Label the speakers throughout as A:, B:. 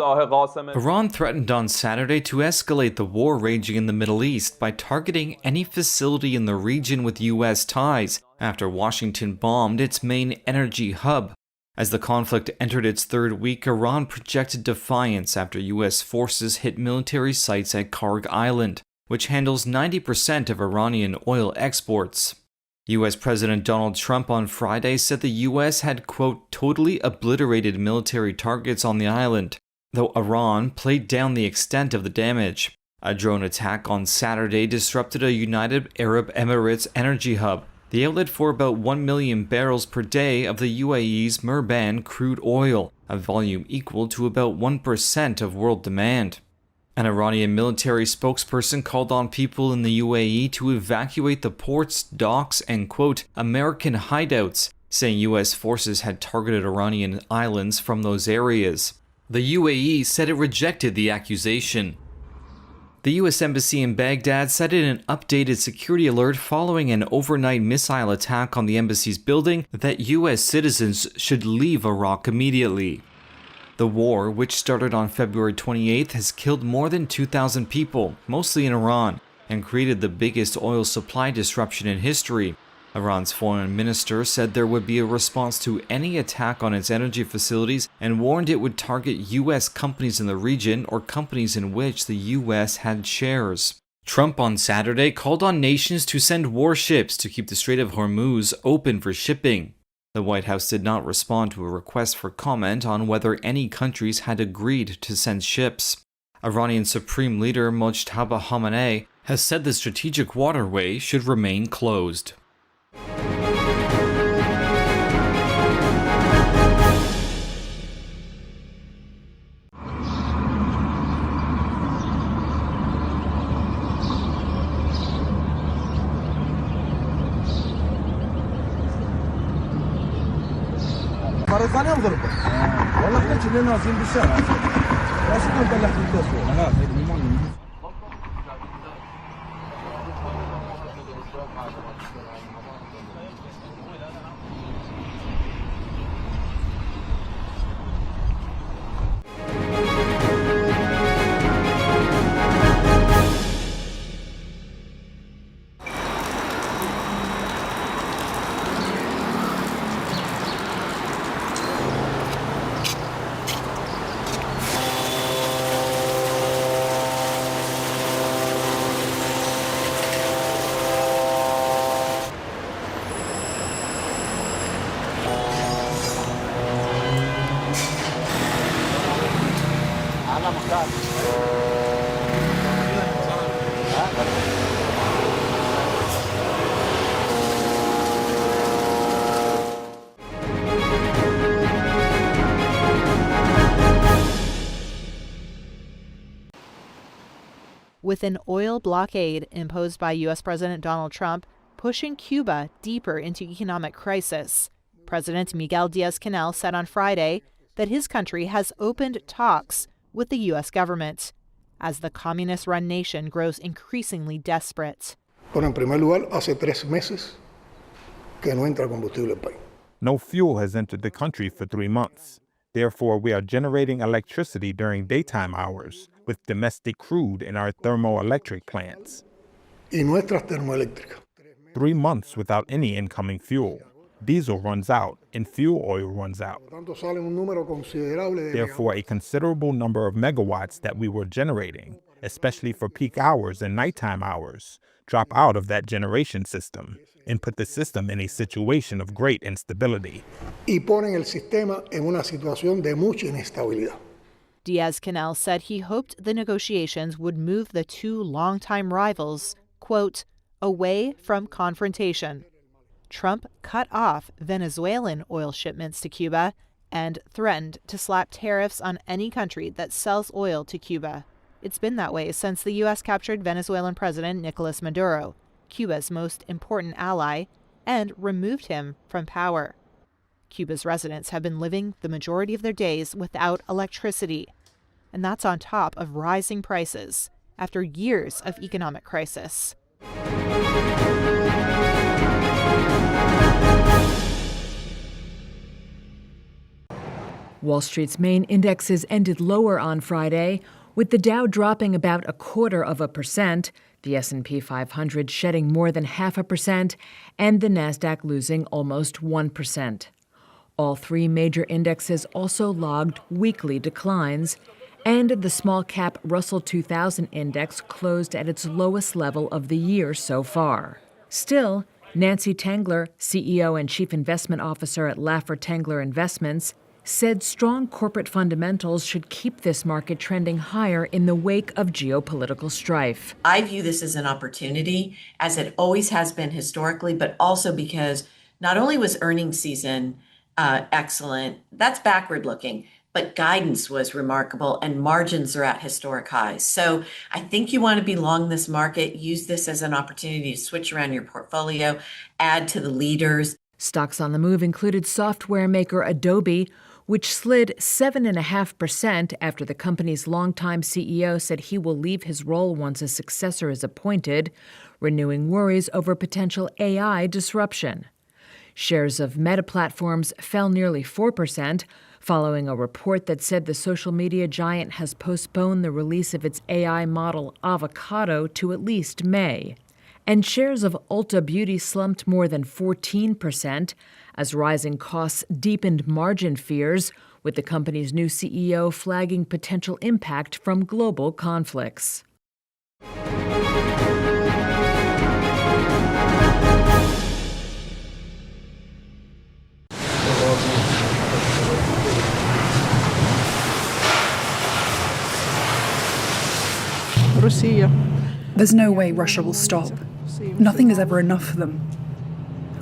A: Iran threatened on Saturday to escalate the war raging in the Middle East by targeting any facility in the region with U.S. ties after Washington bombed its main energy hub. As the conflict entered its third week, Iran projected defiance after U.S. forces hit military sites at Karg Island, which handles 90% of Iranian oil exports. U.S. President Donald Trump on Friday said the U.S. had, quote, totally obliterated military targets on the island, though Iran played down the extent of the damage. A drone attack on Saturday disrupted a United Arab Emirates energy hub, the outlet for about 1 million barrels per day of the UAE's Murban crude oil, a volume equal to about 1% of world demand. An Iranian military spokesperson called on people in the UAE to evacuate the ports, docks, and, quote, American hideouts, saying U.S. forces had targeted Iranian islands from those areas. The UAE said it rejected the accusation. The U.S. Embassy in Baghdad said in an updated security alert following an overnight missile attack on the embassy's building that U.S. citizens should leave Iraq immediately. The war, which started on February 28th, has killed more than 2,000 people, mostly in Iran, and created the biggest oil supply disruption in history. Iran's foreign minister said there would be a response to any attack on its energy facilities and warned it would target U.S. companies in the region or companies in which the U.S. had shares. Trump on Saturday called on nations to send warships to keep the Strait of Hormuz open for shipping. The White House did not respond to a request for comment on whether any countries had agreed to send ships. Iranian Supreme Leader Mojtaba Khamenei has said the strategic waterway should remain closed.
B: ثانية مضربة والله كل شيء نازلين بالشارع بس ما نطلع في الدوسة لا
C: With an oil blockade imposed by U.S. President Donald Trump pushing Cuba deeper into economic crisis, President Miguel Díaz-Canel said on Friday that his country has opened talks with the U.S. government as the communist-run nation grows increasingly desperate.
D: Bueno, en primer lugar, hace 3 meses que no entra combustible al país.
E: No fuel has entered the country for 3 months. Therefore, we are generating electricity during daytime hours with domestic crude in our thermoelectric plants.
D: Y nuestras termoeléctricas.
E: 3 months without any incoming fuel. Diesel runs out and fuel oil runs out. Therefore, a considerable number of megawatts that we were generating, especially for peak hours and nighttime hours, drop out of that generation system and put the system in a situation of great instability.
D: Y ponen el sistema en una situación de mucha inestabilidad.
C: Díaz-Canel said he hoped the negotiations would move the two longtime rivals, quote, away from confrontation. Trump cut off Venezuelan oil shipments to Cuba and threatened to slap tariffs on any country that sells oil to Cuba. It's been that way since the U.S. captured Venezuelan President Nicolas Maduro, Cuba's most important ally, and removed him from power. Cuba's residents have been living the majority of their days without electricity, and that's on top of rising prices after years of economic crisis.
F: Wall Street's main indexes ended lower on Friday, with the Dow dropping about 0.25%, the S&P 500 shedding more than 0.5%, and the Nasdaq losing almost 1%. All three major indexes also logged weekly declines, and the small-cap Russell 2000 index closed at its lowest level of the year so far. Still, Nancy Tengler, CEO and Chief Investment Officer at Laffer Tengler Investments, said strong corporate fundamentals should keep this market trending higher in the wake of geopolitical strife.
G: I view this as an opportunity, as it always has been historically, but also because not only was earnings season excellent, that's backward looking, but guidance was remarkable and margins are at historic highs. So I think you want to be long this market, use this as an opportunity to switch around your portfolio, add to the leaders.
F: Stocks on the move included software maker Adobe, which slid 7.5% after the company's longtime CEO said he will leave his role once a successor is appointed, renewing worries over potential AI disruption. Shares of Meta Platforms fell nearly 4%, following a report that said the social media giant has postponed the release of its AI model Avocado to at least May. And shares of Ulta Beauty slumped more than 14% as rising costs deepened margin fears, with the company's new CEO flagging potential impact from global conflicts.
H: There's no way Russia will stop. Nothing is ever enough for them.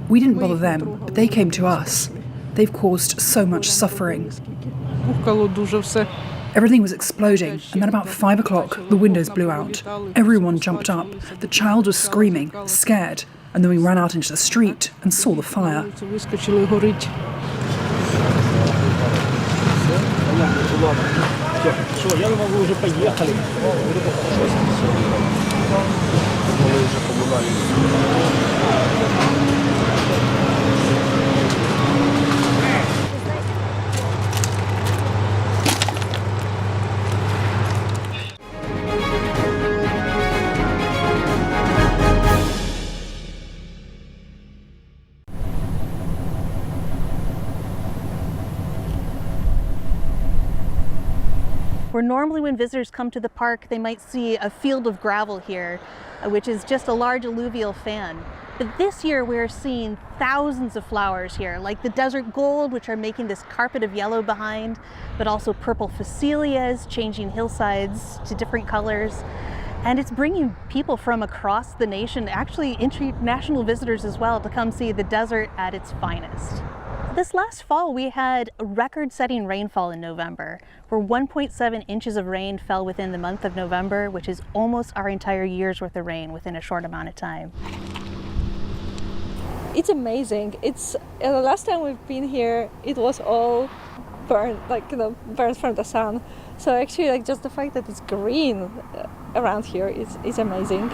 H: We didn't bother them, but they came to us. They've caused so much suffering. Everything was exploding, and then about 5 o'clock, the windows blew out. Everyone jumped up. The child was screaming, scared, and then we ran out into the street and saw the fire.
I: Where normally when visitors come to the park, they might see a field of gravel here, which is just a large alluvial fan. But this year we're seeing thousands of flowers here, like the desert gold, which are making this carpet of yellow behind, but also purple phacelias, changing hillsides to different colors. And it's bringing people from across the nation, actually international visitors as well, to come see the desert at its finest. This last fall, we had record-setting rainfall in November, where 1.7 inches of rain fell within the month of November, which is almost our entire year's worth of rain within a short amount of time.
J: It's amazing. It's the last time we've been here, it was all burned, burned from the sun. So actually, just the fact that it's green around here is amazing.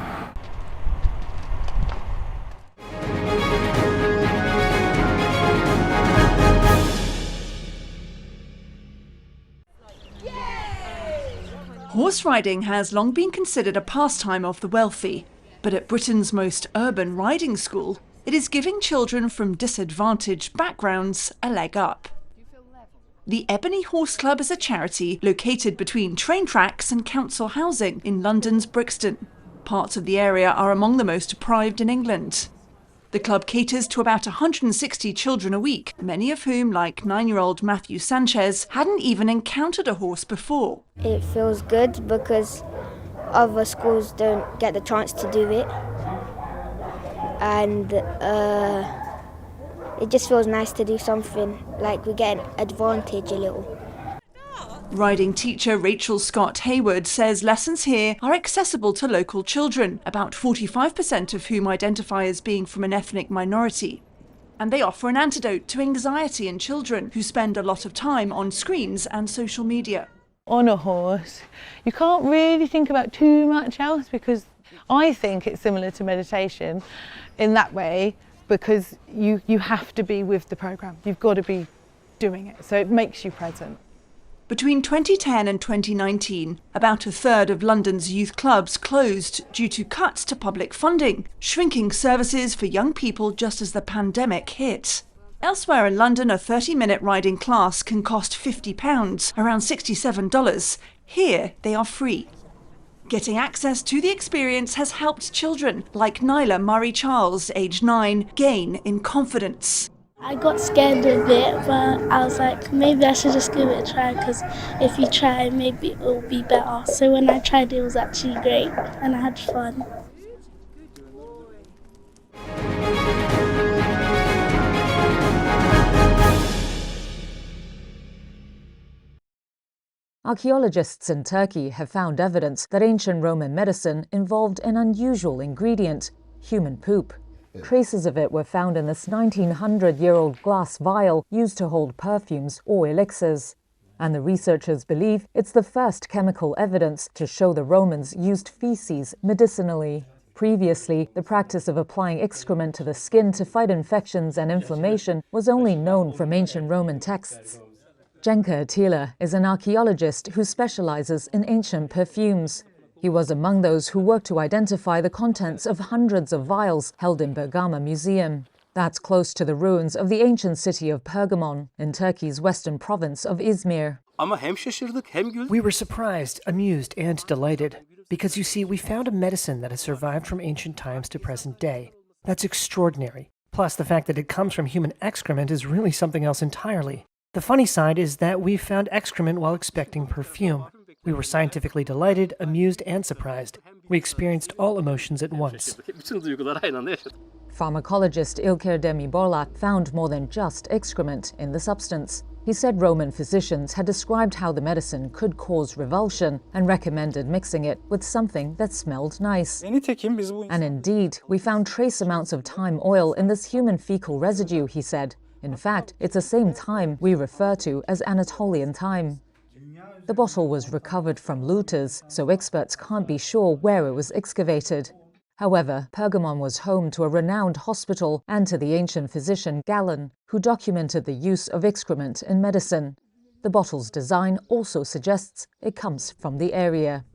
K: Horse riding has long been considered a pastime of the wealthy, but at Britain's most urban riding school, it is giving children from disadvantaged backgrounds a leg up. The Ebony Horse Club is a charity located between train tracks and council housing in London's Brixton. Parts of the area are among the most deprived in England. The club caters to about 160 children a week, many of whom, like 9-year-old Matthew Sanchez, hadn't even encountered a horse before.
L: It feels good because other schools don't get the chance to do it. And it just feels nice to do something, like we get an advantage a little.
K: Riding teacher Rachel Scott Hayward says lessons here are accessible to local children, about 45% of whom identify as being from an ethnic minority. And they offer an antidote to anxiety in children who spend a lot of time on screens and social media.
M: On a horse, you can't really think about too much else, because I think it's similar to meditation in that way, because you have to be with the program. You've got to be doing it. So it makes you present.
K: Between 2010 and 2019, about a third of London's youth clubs closed due to cuts to public funding, shrinking services for young people just as the pandemic hit. Elsewhere in London, a 30-minute riding class can cost £50, around $67. Here, they are free. Getting access to the experience has helped children like Nyla Murray-Charles, age 9, gain in confidence.
N: I got scared a bit, but I was like, maybe I should just give it a try, because if you try, maybe it will be better. So when I tried, it was actually great, and I had fun.
F: Archaeologists in Turkey have found evidence that ancient Roman medicine involved an unusual ingredient, human poop. Traces of it were found in this 1900-year-old glass vial used to hold perfumes or elixirs. And the researchers believe it's the first chemical evidence to show the Romans used feces medicinally. Previously, the practice of applying excrement to the skin to fight infections and inflammation was only known from ancient Roman texts. Cenk Atilla is an archaeologist who specializes in ancient perfumes. He was among those who worked to identify the contents of hundreds of vials held in Bergama Museum. That's close to the ruins of the ancient city of Pergamon in Turkey's western province of Izmir.
O: We were surprised, amused, and delighted. Because you see, we found a medicine that has survived from ancient times to present day. That's extraordinary. Plus, the fact that it comes from human excrement is really something else entirely. The funny side is that we found excrement while expecting perfume. We were scientifically delighted, amused, and surprised. We experienced all emotions at once.
F: Pharmacologist İlker Demirborla found more than just excrement in the substance. He said Roman physicians had described how the medicine could cause revulsion and recommended mixing it with something that smelled nice. And indeed, we found trace amounts of thyme oil in this human fecal residue, he said. In fact, it's the same thyme we refer to as Anatolian thyme. The bottle was recovered from looters, so experts can't be sure where it was excavated. However, Pergamon was home to a renowned hospital and to the ancient physician Galen, who documented the use of excrement in medicine. The bottle's design also suggests it comes from the area.